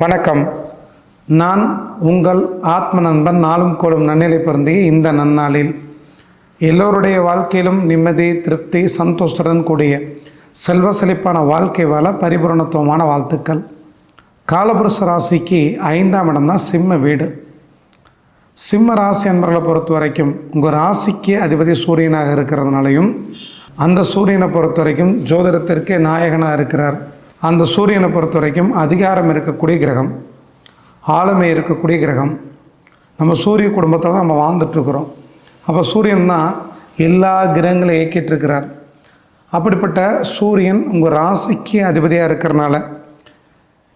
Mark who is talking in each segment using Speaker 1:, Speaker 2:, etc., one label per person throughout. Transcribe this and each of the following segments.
Speaker 1: வணக்கம். நான் உங்கள் ஆத்ம நண்பன். நாளும் கோளும் நன்னிலை பொருந்திய இந்த நன்னாளில் எல்லோருடைய வாழ்க்கையிலும் நிம்மதி, திருப்தி, சந்தோஷத்துடன் கூடிய செல்வ செழிப்பான வாழ்க்கை வாழ பரிபூரணத்துவமான வாழ்த்துக்கள். காலபுருஷ ராசிக்கு 5ஆம் இடம் தான் சிம்ம வீடு. சிம்ம ராசி என்பவர்களை பொறுத்த வரைக்கும் உங்கள் ராசிக்கு அதிபதி சூரியனாக இருக்கிறதுனாலையும், அந்த சூரியனை பொறுத்த வரைக்கும் ஜோதிடத்திற்கு நாயகனாக இருக்கிறார். அந்த சூரியனை பொறுத்த வரைக்கும் அதிகாரம் இருக்கக்கூடிய கிரகம், ஆளுமை இருக்கக்கூடிய கிரகம். நம்ம சூரிய குடும்பத்தில் தான் நம்ம வாழ்ந்துட்டுருக்குறோம். அப்போ சூரியன் தான் எல்லா கிரகங்களையும் இயக்கிட்டு இருக்கிறார். அப்படிப்பட்ட சூரியன் உங்கள் ராசிக்கு அதிபதியாக இருக்கிறனால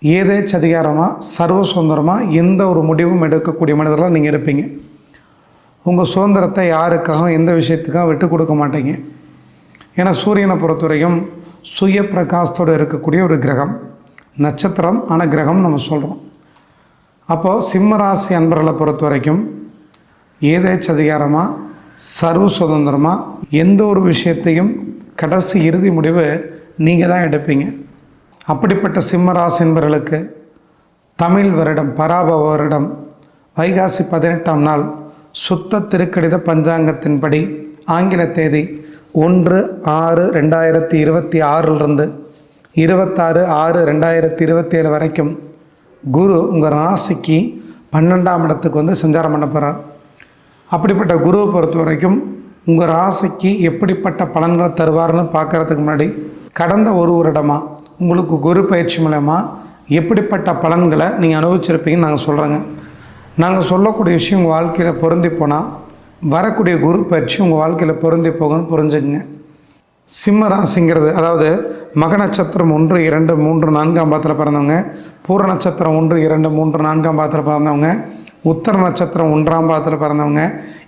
Speaker 1: ஏதேச்சு அதிகாரமாக, சர்வ சுதந்திரமாக எந்த ஒரு முடிவும் எடுக்கக்கூடிய மனிதர்களாக நீங்கள் இருப்பீங்க. உங்கள் சுதந்திரத்தை யாருக்காகவும் எந்த விஷயத்துக்காக விட்டு கொடுக்க மாட்டீங்க. ஏன்னா சூரியனை பொறுத்த வரைக்கும் சுய பிரகாசத்தோடு இருக்கக்கூடிய ஒரு கிரகம், நட்சத்திரம் ஆன கிரகம் நம்ம சொல்கிறோம். அப்போது சிம்ம ராசி அன்பர்களை பொறுத்த வரைக்கும் ஏதேச்சு அதிகாரமாக, சர்வ சுதந்திரமாக எந்த ஒரு விஷயத்தையும் கடைசி இறுதி முடிவு நீங்கள் தான் எடுப்பீங்க. அப்படிப்பட்ட சிம்ம ராசி என்பவர்களுக்கு தமிழ் வருடம் பராபவ வருடம் வைகாசி 18ஆம் நாள் சுத்த திருக்கடித பஞ்சாங்கத்தின்படி ஆங்கில தேதி 1/6/2026 26/6/2027 வரைக்கும் குரு உங்கள் ராசிக்கு 12ஆம் இடத்துக்கு வந்து சஞ்சாரம் பண்ண போகிறார். அப்படிப்பட்ட குருவை பொறுத்த வரைக்கும் உங்கள் ராசிக்கு எப்படிப்பட்ட பலன்களை தருவார்னு பார்க்குறதுக்கு முன்னாடி கடந்த ஒரு வருடமாக உங்களுக்கு குரு பயிற்சி மூலமா எப்படிப்பட்ட பலன்களை நீங்கள் அனுபவிச்சிருப்பீங்கன்னு நாங்கள் சொல்கிறோங்க. நாங்கள் சொல்லக்கூடிய விஷயம் உங்கள் வாழ்க்கையில் பொருந்தி போனால் வரக்கூடிய குரு பயிற்சி உங்கள் வாழ்க்கையில் பொருந்தி போகணும்னு புரிஞ்சுக்குங்க. சிம்ம ராசிங்கிறது அதாவது மக நட்சத்திரம் 1, 2, 3, 4ஆம் பாதத்தில் பிறந்தவங்க, பூர நட்சத்திரம் 1, 2, 3, 4ஆம் பாதத்தில் பிறந்தவங்க, உத்தர நட்சத்திரம் 1ஆம் பாதத்தில் பிறந்தவங்க,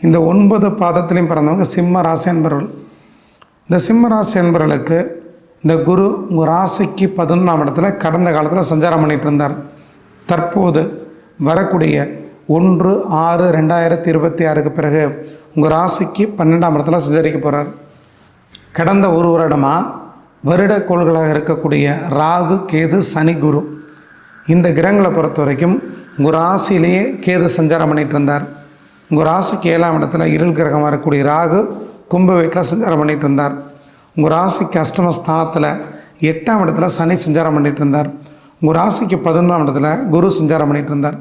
Speaker 1: இந்த 9 பாதத்திலையும் பிறந்தவங்க சிம்ம ராசி என்பவர்கள். இந்த சிம்ம ராசி என்பவர்களுக்கு இந்த குரு உங்கள் ராசிக்கு 11ஆம் இடத்துல கடந்த காலத்தில் சஞ்சாரம் பண்ணிகிட்டு இருந்தார். தற்போது வரக்கூடிய 1/6/2026 பிறகு உங்கள் ராசிக்கு 12ஆம் இடத்துல சஞ்சரிக்க போகிறார். கடந்த ஒரு வருடமாக வருட கோள்களாக இருக்கக்கூடிய ராகு, கேது, சனி, குரு இந்த கிரகங்களை பொறுத்த வரைக்கும் உங்கள் ராசியிலேயே கேது சஞ்சாரம் பண்ணிகிட்டு இருந்தார். உங்கள் ராசிக்கு 7ஆம் இடத்துல இருள் கிரகமாக இருக்கக்கூடிய ராகு கும்ப வீட்டில் சஞ்சாரம் பண்ணிகிட்டு இருந்தார். உங்கள் ராசிக்கு அஷ்டமஸ்தானத்தில் 8ஆம் இடத்துல சனி சஞ்சாரம் பண்ணிகிட்டு இருந்தார். உங்கள் ராசிக்கு 11ஆம் இடத்துல குரு சஞ்சாரம் பண்ணிகிட்டு இருந்தார்.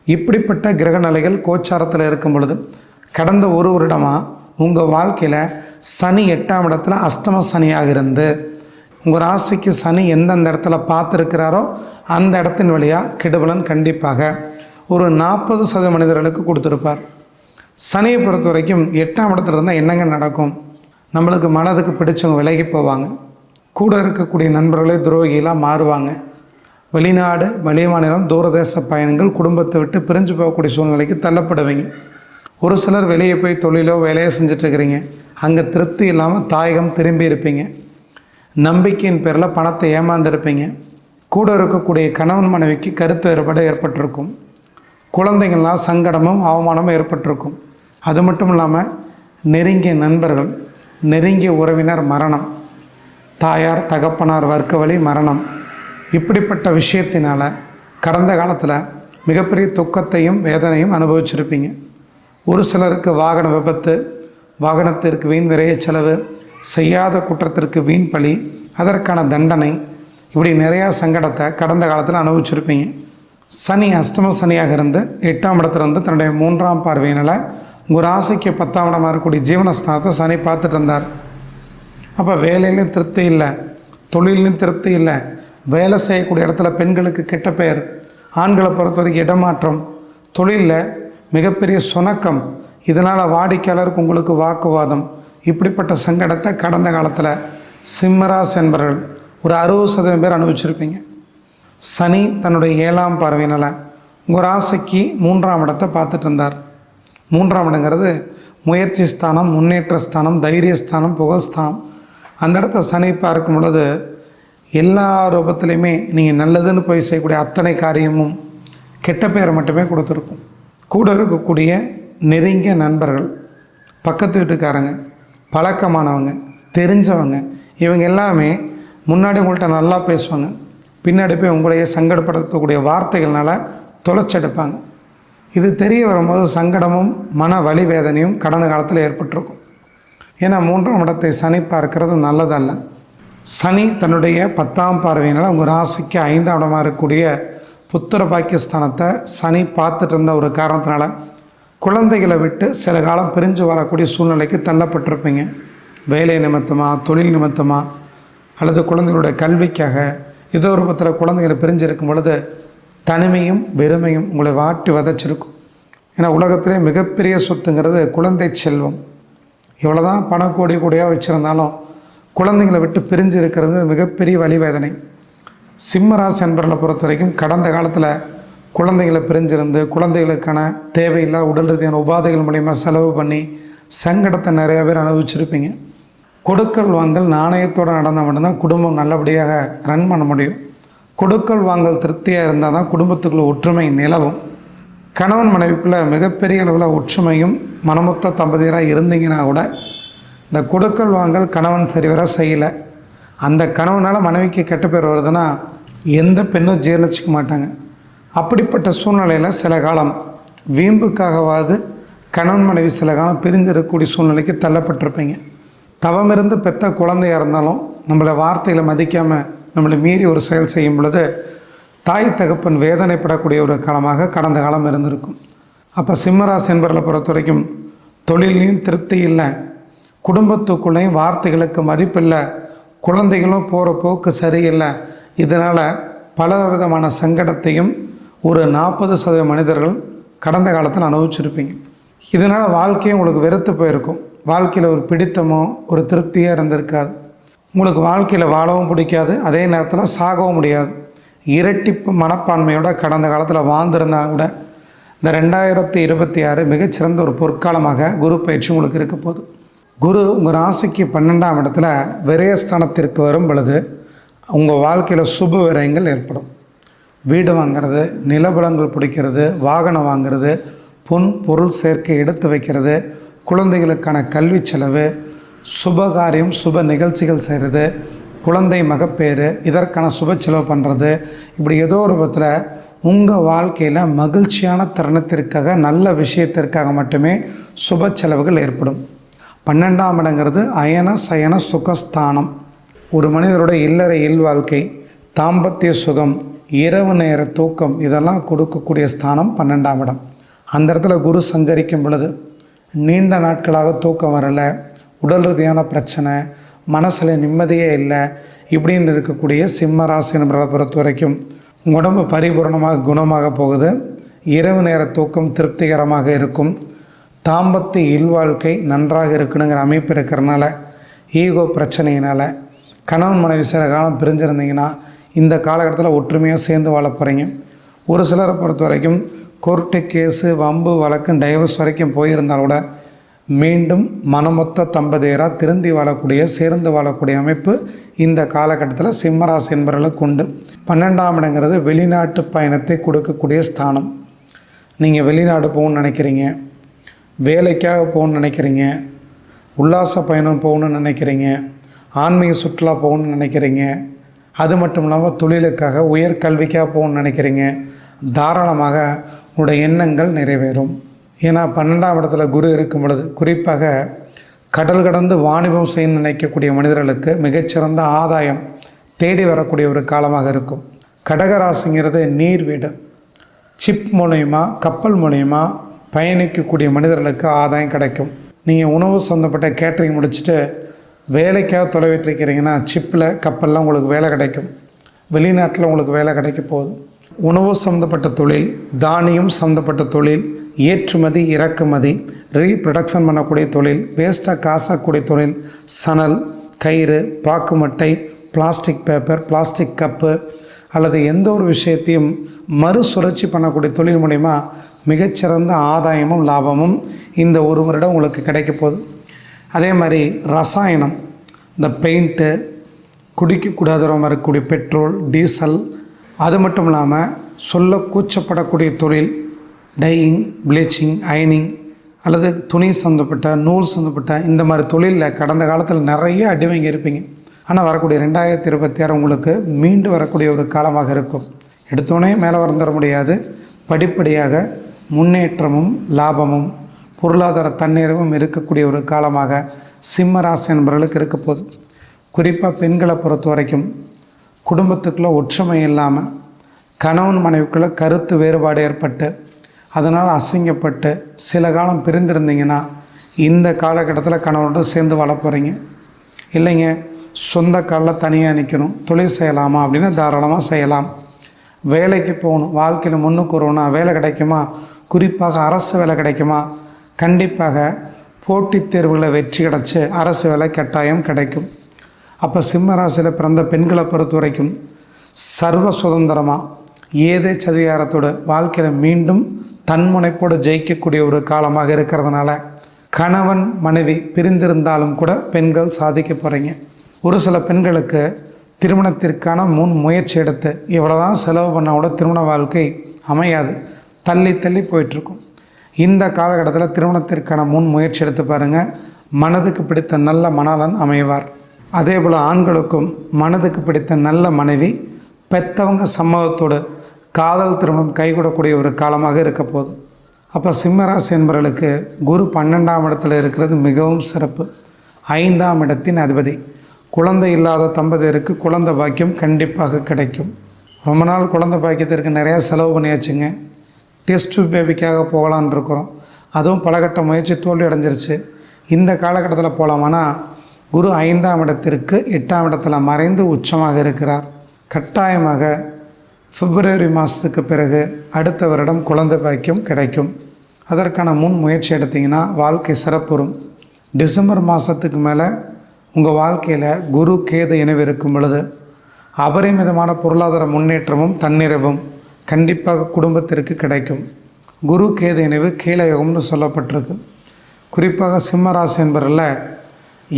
Speaker 1: இப்படிப்பட்ட கிரக நிலைகள் கோச்சாரத்தில் இருக்கும் பொழுது கடந்த ஒரு வருடமாக உங்கள் வாழ்க்கையில் சனி 8ஆம் இடத்துல அஷ்டம சனியாக இருந்து உங்கள் ராசிக்கு சனி எந்தெந்த இடத்துல பார்த்துருக்கிறாரோ அந்த இடத்தின் வழியாக கெடுபலன் கண்டிப்பாக ஒரு 40% மனிதர்களுக்கு கொடுத்துருப்பார். சனியை பொறுத்த வரைக்கும் 8ஆம் இடத்துல இருந்தால் என்னங்க நடக்கும்? நம்மளுக்கு மனதுக்கு பிடிச்சவங்க விலகி போவாங்க, கூட இருக்கக்கூடிய நண்பர்களே துரோகிகளாக மாறுவாங்க, வெளிநாடு, வெளிமாநிலம், தூரதேச பயணங்கள், குடும்பத்தை விட்டு பிரிஞ்சு போகக்கூடிய சூழ்நிலைக்கு தள்ளப்படுவீங்க. ஒரு சிலர் வெளியே போய் தொழிலோ வேலையோ செஞ்சிட்ருக்கிறீங்க, அங்கே திருப்தி இல்லாமல் தாயகம் திரும்பி இருப்பீங்க. நம்பிக்கையின் பேரில் பணத்தை ஏமாந்துருப்பீங்க. கூட இருக்கக்கூடிய கணவன் மனைவிக்கு கருத்து வேறுபாடு ஏற்பட்டிருக்கும். குழந்தைகள்னால் சங்கடமும் அவமானமும் ஏற்பட்டிருக்கும். அது மட்டும் இல்லாமல் நெருங்கிய நண்பர்கள், நெருங்கிய உறவினர் மரணம், தாயார் தகப்பனார் வர்க்க வழி மரணம், இப்படிப்பட்ட விஷயத்தினால் கடந்த காலத்தில் மிகப்பெரிய துக்கத்தையும் வேதனையும் அனுபவிச்சிருப்பீங்க. ஒரு சிலருக்கு வாகன விபத்து, வாகனத்திற்கு வீண் விரைய செலவு, செய்யாத குற்றத்திற்கு வீண் பழி, அதற்கான தண்டனை, இப்படி நிறையா சங்கடத்தை கடந்த காலத்தில் அனுபவிச்சிருப்பீங்க. சனி அஷ்டம சனியாக இருந்து 8ஆம் இடத்துல இருந்து தன்னுடைய 3ஆம் பார்வையினால் உங்கள் ராசிக்கு 10ஆம் இடமாக இருக்கக்கூடிய ஜீவனஸ்தானத்தை சனி பார்த்துட்டு இருந்தார். அப்போ வேலையிலையும் திருப்தி இல்லை, தொழிலையும் திருப்தி இல்லை, வேலை செய்யக்கூடிய இடத்துல பெண்களுக்கு கெட்ட பெயர், ஆண்களை பொறுத்த வரைக்கும் இடமாற்றம், தொழிலில் மிகப்பெரிய சுணக்கம், இதனால் வாடிக்கையாளருக்கு உங்களுக்கு வாக்குவாதம், இப்படிப்பட்ட சங்கடத்தை கடந்த காலத்தில் சிம்மராசி என்பவர்கள் ஒரு 60% பேர் அனுபவிச்சிருப்பீங்க. சனி தன்னுடைய 7ஆம் பார்வையினால் உங்கள் ராசிக்கு 3ஆம் இடத்தை பார்த்துட்டு இருந்தார். 3ஆம் இடங்கிறது முயற்சி ஸ்தானம், முன்னேற்ற ஸ்தானம், தைரியஸ்தானம், புகழ்ஸ்தானம். அந்த இடத்த சனி பார்க்கும் பொழுது எல்லா ரூபத்துலேயுமே நீங்கள் நல்லதுன்னு போய் செய்யக்கூடிய அத்தனை காரியமும் கெட்ட பெயரை மட்டுமே கொடுத்துருக்கும். கூட இருக்கக்கூடிய நெருங்கிய நண்பர்கள், பக்கத்து வீட்டுக்காரங்க, பழக்கமானவங்க, தெரிஞ்சவங்க, இவங்க எல்லாமே முன்னாடி உங்கள்கிட்ட நல்லா பேசுவாங்க, பின்னாடி போய் உங்களையே சங்கடப்படுத்தக்கூடிய வார்த்தைகள்னால தொலைச்செடுப்பாங்க. இது தெரிய வரும்போது சங்கடமும் மன வலி வேதனையும் கடந்த காலத்தில் ஏற்பட்டிருக்கும். ஏன்னா 3ஆம் இடத்தை சனி பார்க்கிறது நல்லதல்ல. சனி தன்னுடைய 10ஆம் பார்வையினால் உங்கள் ராசிக்கு 5ஆம் இடமாக இருக்கக்கூடிய புத்திர பாக்கியஸ்தானத்தை சனி பார்த்துட்டு இருந்த ஒரு காரணத்தினால குழந்தைகளை விட்டு சில காலம் பிரிஞ்சு வரக்கூடிய சூழ்நிலைக்கு தள்ளப்பட்டிருப்பீங்க. வேலை நிமித்தமாக, தொழில் நிமித்தமாக, அல்லது குழந்தைகளுடைய கல்விக்காக ஏதோ ரூபத்தில் குழந்தைகளை பிரிஞ்சிருக்கும் பொழுது தனிமையும் வெறுமையும் உங்களை வாட்டி வதைச்சிருக்கும். ஏன்னா உலகத்திலே மிகப்பெரிய சொத்துங்கிறது குழந்தை செல்வம். இவ்வளோ தான் பணம் கோடி கோடியாக வச்சுருந்தாலும் குழந்தைங்களை விட்டு பிரிஞ்சு இருக்கிறது மிகப்பெரிய வலிவேதனை. சிம்மராசி என்பவர்களை பொறுத்த வரைக்கும் கடந்த காலத்தில் குழந்தைகளை பிரிஞ்சிருந்து குழந்தைகளுக்கான தேவையில்லா உடல் ரீதியான உபாதைகள் மூலிமா செலவு பண்ணி சங்கடத்தை நிறையா பேர் அனுபவிச்சிருப்பீங்க. கொடுக்கல் வாங்கல் நாணயத்தோடு நடந்தால் மட்டும்தான் குடும்பம் நல்லபடியாக ரன் பண்ண முடியும். கொடுக்கல் வாங்கல் திருப்தியாக இருந்தால் தான் குடும்பத்துக்குள்ள ஒற்றுமை நிலவும். கணவன் மனைவிக்குள்ளே மிகப்பெரிய அளவில் ஒற்றுமையும் மனமொத்த தம்பதியராக இருந்தீங்கன்னா கூட இந்த கொடுக்கல் வாங்கல் கணவன் சரிவர செய்யலை, அந்த கணவனால் மனைவிக்கு கெட்ட பேர் வருதுன்னா எந்த பெண்ணும் ஜீர்ணிச்சிக்க மாட்டாங்க. அப்படிப்பட்ட சூழ்நிலையில் சில காலம் வீம்புக்காகவாது கணவன் மனைவி சில காலம் பிரிஞ்சிருக்கக்கூடிய சூழ்நிலைக்கு தள்ளப்பட்டிருப்பீங்க. தவமிருந்து பெற்ற குழந்தையாக இருந்தாலும் நம்மளை வார்த்தையில் மதிக்காமல் நம்மளை மீறி ஒரு செயல் செய்யும் பொழுது தாய் தகப்பன் வேதனைப்படக்கூடிய ஒரு காலமாக கடந்த காலம் இருந்திருக்கும். அப்போ சிம்மராசி என்பவர்களை பொறுத்த வரைக்கும் தொழிலையும் திருப்தி இல்லை, குடும்பத்துக்குள்ளேயும் வார்த்தைகளுக்கு மதிப்பில்லை, குழந்தைகளும் போகிற போக்கு சரியில்லை. இதனால் பல விதமான சங்கடத்தையும் ஒரு 40% மனிதர்கள் கடந்த காலத்தில் அனுபவிச்சிருப்பீங்க. இதனால் வாழ்க்கையும் உங்களுக்கு வெறுத்து போயிருக்கும். வாழ்க்கையில் ஒரு பிடித்தமோ ஒரு திருப்தியாக இருந்திருக்காது. உங்களுக்கு வாழ்க்கையில் வாழவும் பிடிக்காது, அதே நேரத்தில் சாகவும் முடியாது. இரட்டிப்பு மனப்பான்மையோட கடந்த காலத்தில் வாழ்ந்திருந்தால் கூட இந்த 2026 மிகச்சிறந்த ஒரு பொற்காலமாக குரு பயிற்சி உங்களுக்கு இருக்க போகுது. குரு உங்கள் ராசிக்கு 12ஆம் இடத்துல விரயஸ்தானத்திற்கு வரும் பொழுது உங்கள் வாழ்க்கையில் சுப விரயங்கள் ஏற்படும். வீடு வாங்கிறது, நிலபலங்கள் பிடிக்கிறது, வாகனம் வாங்கிறது, பொன் பொருள் சேர்க்கை எடுத்து வைக்கிறது, குழந்தைகளுக்கான கல்வி செலவு, சுபகாரியம் சுப நிகழ்ச்சிகள் செய்கிறது, குழந்தை மகப்பேறு, இதற்கான சுப செலவு பண்ணுறது, இப்படி ஏதோ ஒரு விதத்தில் உங்கள் வாழ்க்கையில் மகிழ்ச்சியான தருணத்திற்காக நல்ல விஷயத்திற்காக மட்டுமே சுப செலவுகள் ஏற்படும். 12ஆம் இடங்கிறது அயன சயன சுகஸ்தானம். ஒரு மனிதரோட இல்லற இல்வாழ்க்கை, தாம்பத்திய சுகம், இரவு நேர தூக்கம் இதெல்லாம் கொடுக்கக்கூடிய ஸ்தானம் 12ஆம் இடம். அந்த இடத்துல குரு சஞ்சரிக்கும் பொழுது நீண்ட நாட்களாக தூக்கம் வரலை, உடல் ரீதியான பிரச்சனை, மனசில் நிம்மதியே இல்லை, இப்படின்னு இருக்கக்கூடிய சிம்ம ராசி நபர்களை பொறுத்த வரைக்கும் உடம்பு பரிபூர்ணமாக குணமாக போகுது. இரவு நேர தூக்கம் திருப்திகரமாக இருக்கும். தாம்பத்திய இல்வாழ்க்கை நன்றாக இருக்கணுங்கிற அமைப்பு இருக்கிறனால ஈகோ பிரச்சனையினால் கணவன் மனைவி சில காலம் பிரிஞ்சிருந்தீங்கன்னா இந்த காலகட்டத்தில் ஒற்றுமையாக சேர்ந்து வாழ போகிறீங்க. ஒரு சிலரை பொறுத்த வரைக்கும் கோர்ட்டு கேஸு வம்பு வழக்கு டைவர்ஸ் வரைக்கும் போயிருந்தால் கூட மீண்டும் மனமொத்த தம்பதியராக திருந்தி வாழக்கூடிய சேர்ந்து வாழக்கூடிய அமைப்பு இந்த காலகட்டத்தில் சிம்மராசி என்பவர்களுக்கு உண்டு. 12ஆம் இடங்கிறது வெளிநாட்டு பயணத்தை கொடுக்கக்கூடிய ஸ்தானம். நீங்கள் வெளிநாடு போகணுன்னு நினைக்கிறீங்க, வேலைக்காக போகணுன்னு நினைக்கிறீங்க, உல்லாச பயணம் போகணுன்னு நினைக்கிறீங்க, ஆன்மீக சுற்றுலா போகணுன்னு நினைக்கிறீங்க, அது மட்டும் இல்லாமல் தொழிலுக்காக உயர்கல்விக்காக போகணுன்னு நினைக்கிறீங்க, தாராளமாக உங்களுடைய எண்ணங்கள் நிறைவேறும். ஏன்னா 12ஆம் இடத்துல குரு இருக்கும் பொழுது குறிப்பாக கடல் கடந்து வாணிபம் செய்ய நினைக்கக்கூடிய மனிதர்களுக்கு மிகச்சிறந்த ஆதாயம் தேடி வரக்கூடிய ஒரு காலமாக இருக்கும். கடகராசிங்கிறது நீர் வீடு. சிப் மூலயமா கப்பல் மூலயமா பயணிக்கக்கூடிய மனிதர்களுக்கு ஆதாயம் கிடைக்கும். நீங்கள் உணவு சம்மந்தப்பட்ட கேட்ரிங் முடிச்சுட்டு வேலைக்காக தொலைவிட்டு இருக்கிறீங்கன்னா சிப்பில் கப்பலில் உங்களுக்கு வேலை கிடைக்கும். வெளிநாட்டில் உங்களுக்கு வேலை கிடைக்க போகுது. உணவு சம்மந்தப்பட்ட தொழில், தானியம் சம்மந்தப்பட்ட தொழில், ஏற்றுமதி இறக்குமதி, ரீப்ரொடக்ஷன் பண்ணக்கூடிய தொழில், வேஸ்ட்டாக காசாக்கக்கூடிய தொழில், சணல், கயிறு, பாக்குமட்டை, பிளாஸ்டிக் பேப்பர், பிளாஸ்டிக் கப்பு அல்லது எந்த ஒரு விஷயத்தையும் மறுசுழற்சி பண்ணக்கூடிய தொழில் மூலிமா மிகச்சிறந்த ஆதாயமும் லாபமும் இந்த ஒரு வருடம் உங்களுக்கு கிடைக்க போகுது. அதே மாதிரி ரசாயனம், இந்த பெயிண்ட்டு, குடிக்கக்கூடாதவங்க இருக்கக்கூடிய பெட்ரோல், டீசல், அது மட்டும் இல்லாமல் சொல்ல கூச்சப்படக்கூடிய தொழில், டையிங், ப்ளீச்சிங், அயனிங் அல்லது துணி சம்மந்தப்பட்ட நூல் சம்மந்தப்பட்ட இந்த மாதிரி தொழிலில் கடந்த காலத்தில் நிறைய அடி வாங்கி இருப்பீங்க. ஆனால் வரக்கூடிய 2026 உங்களுக்கு மீண்டு வரக்கூடிய ஒரு காலமாக இருக்கும். எடுத்தோடனே மேலே வந்துட முடியாது. படிப்படியாக முன்னேற்றமும் லாபமும் பொருளாதார தன்னிறைவும் இருக்கக்கூடிய ஒரு காலமாக சிம்ம ராசி என்பவர்களுக்கு இருக்க போகுது. குறிப்பாக பெண்களை பொறுத்த வரைக்கும் குடும்பத்துக்குள்ளே ஒற்றுமை இல்லாமல் கணவன் மனைவிக்குள்ளே கருத்து வேறுபாடு ஏற்பட்டு அதனால் அசிங்கப்பட்டு சில காலம் பிரிந்திருந்தீங்கன்னா இந்த காலகட்டத்தில் கணவனோட சேர்ந்து வாழ போகிறீங்க. இல்லைங்க சொந்த காலில் தனியாக நிற்கணும், தொழில் செய்யலாமா அப்படின்னா தாராளமாக செய்யலாம். வேலைக்கு போகணும், வாழ்க்கையில் முன்னுக்கு வருவோன்னா வேலை கிடைக்குமா, குறிப்பாக அரசு வேலை கிடைக்குமா, கண்டிப்பாக போட்டித் தேர்வுகளை வெற்றி கிடச்சி அரசு வேலை கட்டாயம் கிடைக்கும். அப்போ சிம்ம ராசியில் பிறந்த பெண்களை பொறுத்த வரைக்கும் சர்வ சுதந்திரமாக ஏதே சதிகாரத்தோடு வாழ்க்கையில் மீண்டும் தன்முனைப்போடு ஜெயிக்கக்கூடிய ஒரு காலமாக இருக்கிறதுனால கணவன் மனைவி பிரிந்திருந்தாலும் கூட பெண்கள் சாதிக்க போகிறீங்க. ஒரு சில பெண்களுக்கு திருமணத்திற்கான முன் முயற்சி எடுத்து இவ்வளோதான் செலவு பண்ணால் கூட திருமண வாழ்க்கை அமையாது, தள்ளி தள்ளி போயிட்டுருக்கும். இந்த காலகட்டத்தில் திருமணத்திற்கான முன் முயற்சி எடுத்து பாருங்கள், மனதுக்கு பிடித்த நல்ல மணாளன் அமைவார். அதே போல் ஆண்களுக்கும் மனதுக்கு பிடித்த நல்ல மனைவி பெற்றவங்க சம்மதத்தோடு காதல் திருமணம் கைகூடக்கூடிய ஒரு காலமாக இருக்க போகுது. அப்போ சிம்மராசி என்பவர்களுக்கு குரு 12ஆம் இடத்துல இருக்கிறது மிகவும் சிறப்பு. 5ஆம் இடத்தின் அதிபதி. குழந்தை இல்லாத தம்பதியருக்கு குழந்தை பாக்கியம் கண்டிப்பாக கிடைக்கும். ரொம்ப நாள் குழந்தை பாக்கியத்திற்கு நிறையா செலவு பண்ணியாச்சுங்க. டெஸ்ட் பேபிக்காக போகலான் இருக்கிறோம், அதுவும் பலகட்ட முயற்சி தோல்வி அடைஞ்சிருச்சு. இந்த காலகட்டத்தில் போகலாமான்னா குரு 5ஆம் இடத்திற்கு 8ஆம் இடத்துல மறைந்து உச்சமாக இருக்கிறார். கட்டாயமாக பிப்ரவரி மாதத்துக்கு பிறகு அடுத்த வருடம் குழந்தை பாக்கியம் கிடைக்கும். அதற்கான முன் முயற்சி எடுத்திங்கன்னா வாழ்க்கை சிறப்புறும். டிசம்பர் மாதத்துக்கு மேலே உங்கள் வாழ்க்கையில் குரு கேது இணைவு இருக்கும் பொழுது அபரிமிதமான பொருளாதார முன்னேற்றமும் தன்னிறைவும் கண்டிப்பாக குடும்பத்திற்கு கிடைக்கும். குரு கேது இணைவு கீழயோகம்னு சொல்லப்பட்டிருக்கு. குறிப்பாக சிம்ம ராசி என்பவரில்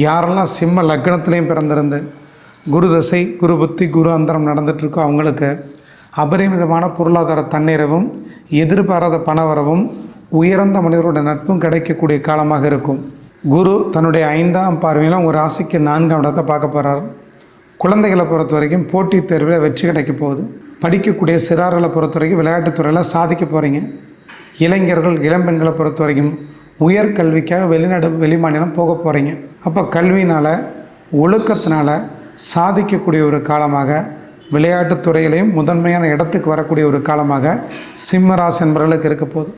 Speaker 1: யாரெல்லாம் சிம்ம லக்னத்திலையும் பிறந்திருந்து குரு தசை குரு புத்தி குரு அந்தரம் நடந்துகிட்ருக்கோ அவங்களுக்கு அபரிமிதமான பொருளாதார தன்னிறைவும் எதிர்பாராத பணவரவும் உயர்ந்த மனிதரோட நட்பும் கிடைக்கக்கூடிய காலமாக இருக்கும். குரு தன்னுடைய 5ஆம் பார்வையில் உங்கள் ராசிக்கு 4ஆம் இடத்தை பார்க்க போகிறார். குழந்தைகளை பொறுத்த வரைக்கும் போட்டித் தேர்வில் வெற்றி கிடைக்க போகுது. படிக்கக்கூடிய சிறார்களை பொறுத்த வரைக்கும் விளையாட்டுத்துறையில் சாதிக்க போகிறீங்க. இளைஞர்கள் இளம்பெண்களை பொறுத்த வரைக்கும் உயர்கல்விக்காக வெளிநாடு வெளிமாநிலம் போக போகிறீங்க. அப்போ கல்வினால் ஒழுக்கத்தினால் சாதிக்கக்கூடிய ஒரு காலமாக விளையாட்டுத்துறையிலையும் முதன்மையான இடத்துக்கு வரக்கூடிய ஒரு காலமாக சிம்ம ராசி என்பவர்களுக்கு இருக்க போகுது.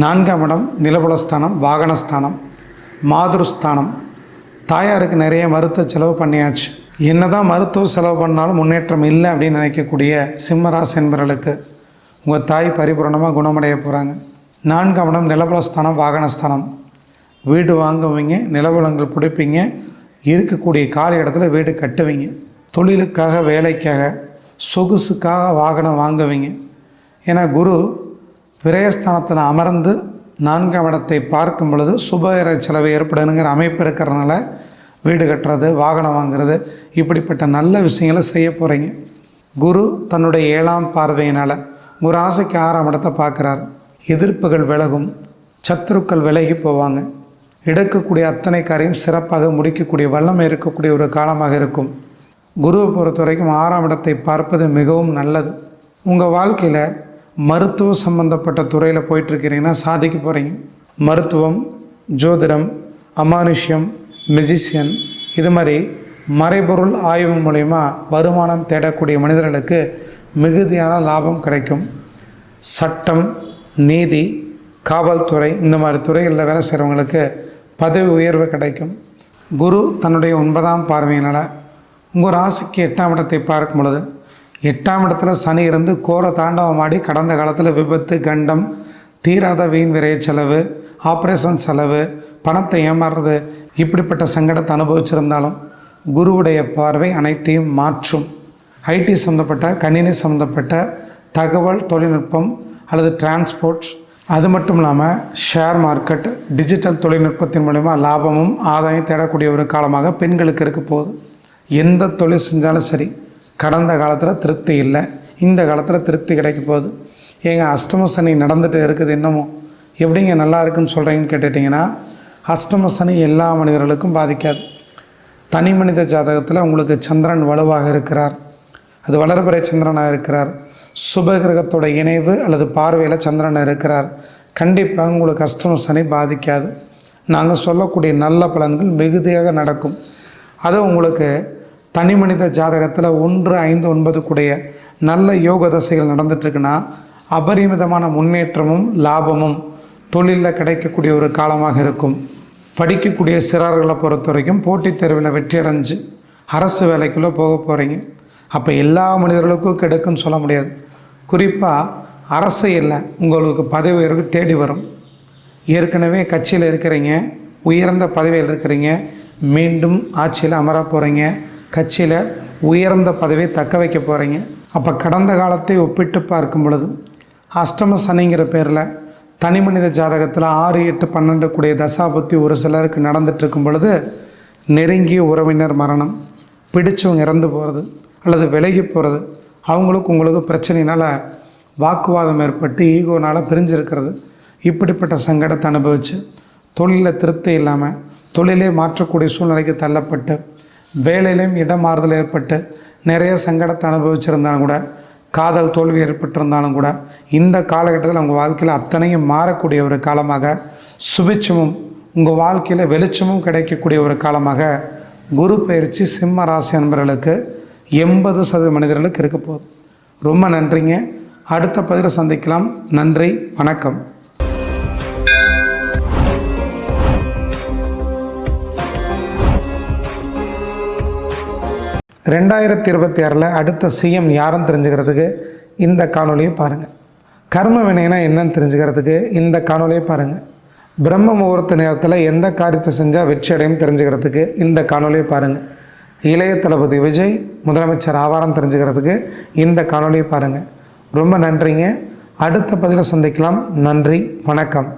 Speaker 1: 4ஆம் இடம் நிலபுலஸ்தானம், வாகனஸ்தானம், மாதுருஸ்தானம். தாயாருக்கு நிறைய மருத்துவ செலவு பண்ணியாச்சு. என்னதான் மருத்துவ செலவு பண்ணாலும் முன்னேற்றம் இல்லை அப்படின்னு நினைக்கக்கூடிய சிம்ம ராசி என்பவர்களுக்கு உங்கள் தாய் பரிபூரணமாக குணமடைய போகிறாங்க. 4ஆம் இடம் நிலபுலஸ்தானம், வாகனஸ்தானம். வீடு வாங்குவீங்க, நிலவளங்கள் பிடிப்பீங்க, இருக்கக்கூடிய காலி இடத்துல வீடு கட்டுவீங்க. தொழிலுக்காக வேலைக்காக சொகுசுக்காக வாகனம் வாங்குவீங்க. ஏன்னா குரு விரயஸ்தானத்தில் அமர்ந்து 4ஆம் இடத்தை பார்க்கும் பொழுது சுபகிரக செலவு ஏற்படுங்கிற அமைப்பு இருக்கிறதுனால வீடு கட்டுறது, வாகனம் வாங்குறது, இப்படிப்பட்ட நல்ல விஷயங்களை செய்ய போகிறீங்க. குரு தன்னுடைய 7ஆம் பார்வையினால் ஒரு ராசிக்கு 6ஆம் இடத்தை பார்க்குறார். எதிர்ப்புகள் விலகும், சத்துருக்கள் விலகி போவாங்க. எடுக்கக்கூடிய அத்தனை காரியம் சிறப்பாக முடிக்கக்கூடிய வல்லமை இருக்கக்கூடிய ஒரு காலமாக இருக்கும். குருவை பொறுத்த வரைக்கும் 6ஆம் இடத்தை பார்ப்பது மிகவும் நல்லது. உங்கள் வாழ்க்கையில் மருத்துவ சம்பந்தப்பட்ட துறையில் போயிட்டுருக்கிறீங்கன்னா சாதிக்க போகிறீங்க. மருத்துவம், ஜோதிடம், அமானுஷ்யம், மெஜிசியன், இது மாதிரி மறைபொருள் ஆய்வு மூலயமா வருமானம் தேடக்கூடிய மனிதர்களுக்கு மிகுதியான லாபம் கிடைக்கும். சட்டம், நீதி, காவல்துறை, இந்த மாதிரி துறைகளில் வேலை செய்கிறவங்களுக்கு பதவி உயர்வு கிடைக்கும். குரு தன்னுடைய 9ஆம் பார்வையினால் உங்கள் ராசிக்கு 8ஆம் இடத்தை பார்க்கும் பொழுது 8ஆம் இடத்துல சனி இருந்து கோர தாண்டவமாடி கடந்த காலத்தில் விபத்து, கண்டம், தீராத வீண் விரைய செலவு, ஆப்ரேஷன் செலவு, பணத்தை ஏமாறுறது, இப்படிப்பட்ட சங்கடத்தை அனுபவிச்சிருந்தாலும் குருவுடைய பார்வை அனைத்தையும் மாற்றும். ஐடி சம்மந்தப்பட்ட, கணினி சம்மந்தப்பட்ட, தகவல் தொழில்நுட்பம் அல்லது டிரான்ஸ்போர்ட், அது மட்டும் இல்லாமல் ஷேர் மார்க்கெட், டிஜிட்டல் தொழில்நுட்பத்தின் மூலமா லாபமும் ஆதாயம் தேடக்கூடிய ஒரு காலமாக பெண்களுக்கு இருக்க போகுது. எந்த தொழில் செஞ்சாலும் சரி, கடந்த காலத்தில் திருப்தி இல்லை, இந்த காலத்தில் திருப்தி கிடைக்க போகுது. ஏங்க அஷ்டம சனி நடந்துகிட்டு இருக்குது, இன்னமும் எப்படிங்க நல்லா இருக்குன்னு சொல்கிறீங்கன்னு கேட்டுட்டிங்கன்னா, அஷ்டம சனி எல்லா மனிதர்களுக்கும் பாதிக்காது. தனி மனித ஜாதகத்தில் உங்களுக்கு சந்திரன் வலுவாக இருக்கிறார், அது வளர்பிறை சந்திரனாக இருக்கிறார், சுபகிரகத்தோட இணைவு அல்லது பார்வையில் சந்திரன் இருக்கிறார், கண்டிப்பாக உங்களுக்கு அஷ்டம சனி பாதிக்காது. நாங்கள் சொல்லக்கூடிய நல்ல பலன்கள் மிகுதியாக நடக்கும். அது உங்களுக்கு தனி மனித ஜாதகத்தில் 1, 5, 9 கூடிய நல்ல யோக தசைகள் நடந்துட்டுருக்குன்னா அபரிமிதமான முன்னேற்றமும் லாபமும் தொழிலில் கிடைக்கக்கூடிய ஒரு காலமாக இருக்கும். படிக்கக்கூடிய சிறார்களை பொறுத்த வரைக்கும் போட்டித் தேர்வில் வெற்றி அடைஞ்சு அரசு வேலைக்குள்ளே போக போகிறீங்க. அப்போ எல்லா மனிதர்களுக்கும் கிடைக்கும்னு சொல்ல முடியாது. குறிப்பாக அரசியலில் உங்களுக்கு பதவி உயர்வு தேடி வரும். ஏற்கனவே கட்சியில் இருக்கிறீங்க, உயர்ந்த பதவியில் இருக்கிறீங்க, மீண்டும் ஆட்சியில் அமர போகிறீங்க, கட்சியில் உயர்ந்த பதவியை தக்க வைக்க போகிறீங்க. அப்போ கடந்த காலத்தை ஒப்பிட்டு பார்க்கும் பொழுது அஷ்டம சனிங்கிற பேரில் தனி மனித ஜாதகத்தில் 6, 8, 12 கூடிய தசாபுத்தி ஒரு சிலருக்கு நடந்துகிட்ருக்கும் பொழுது நெருங்கிய உறவினர் மரணம், பிடிச்சவங்க இறந்து போகிறது அல்லது விலகி போகிறது, அவங்களுக்கு உங்களுக்கு பிரச்சனையினால் வாக்குவாதம் ஏற்பட்டு ஈகோனால் பிரிஞ்சிருக்கிறது, இப்படிப்பட்ட சங்கடத்தை அனுபவித்து தொழிலில் திருப்தி இல்லாமல் தொழிலே மாற்றக்கூடிய சூழ்நிலைக்கு தள்ளப்பட்டு வேலையிலையும் இடமாறுதல் ஏற்பட்டு நிறைய சங்கடத்தை அனுபவிச்சிருந்தாலும் கூட, காதல் தோல்வி ஏற்பட்டிருந்தாலும் கூட, இந்த காலகட்டத்தில் உங்கள் வாழ்க்கையில் அத்தனையும் மாறக்கூடிய ஒரு காலமாக, சுபிட்சமும் உங்கள் வாழ்க்கையில் வெளிச்சமும் கிடைக்கக்கூடிய ஒரு காலமாக குரு பயிற்சி சிம்ம ராசி அன்பர்களுக்கு 80% மனிதர்களுக்கு இருக்க போகுது. ரொம்ப நன்றிங்க. அடுத்த பதிவில் சந்திக்கலாம். நன்றி, வணக்கம். 2026 அடுத்த சிஎம் யாருன்னு தெரிஞ்சுக்கிறதுக்கு இந்த காணொலியை பாருங்கள். கர்ம வினைனா என்னன்னு தெரிஞ்சுக்கிறதுக்கு இந்த காணொலியை பாருங்கள். பிரம்ம முகூர்த்த நேரத்தில் எந்த காரியத்தை செஞ்சால் வெற்றி அடையும் தெரிஞ்சுக்கிறதுக்கு இந்த காணொலியை பாருங்கள். இளைய தளபதி விஜய் முதலமைச்சர் ஆவாரம் தெரிஞ்சுக்கிறதுக்கு இந்த காணொலியை பாருங்கள். ரொம்ப நன்றிங்க. அடுத்த பதிவில் சந்திக்கலாம். நன்றி, வணக்கம்.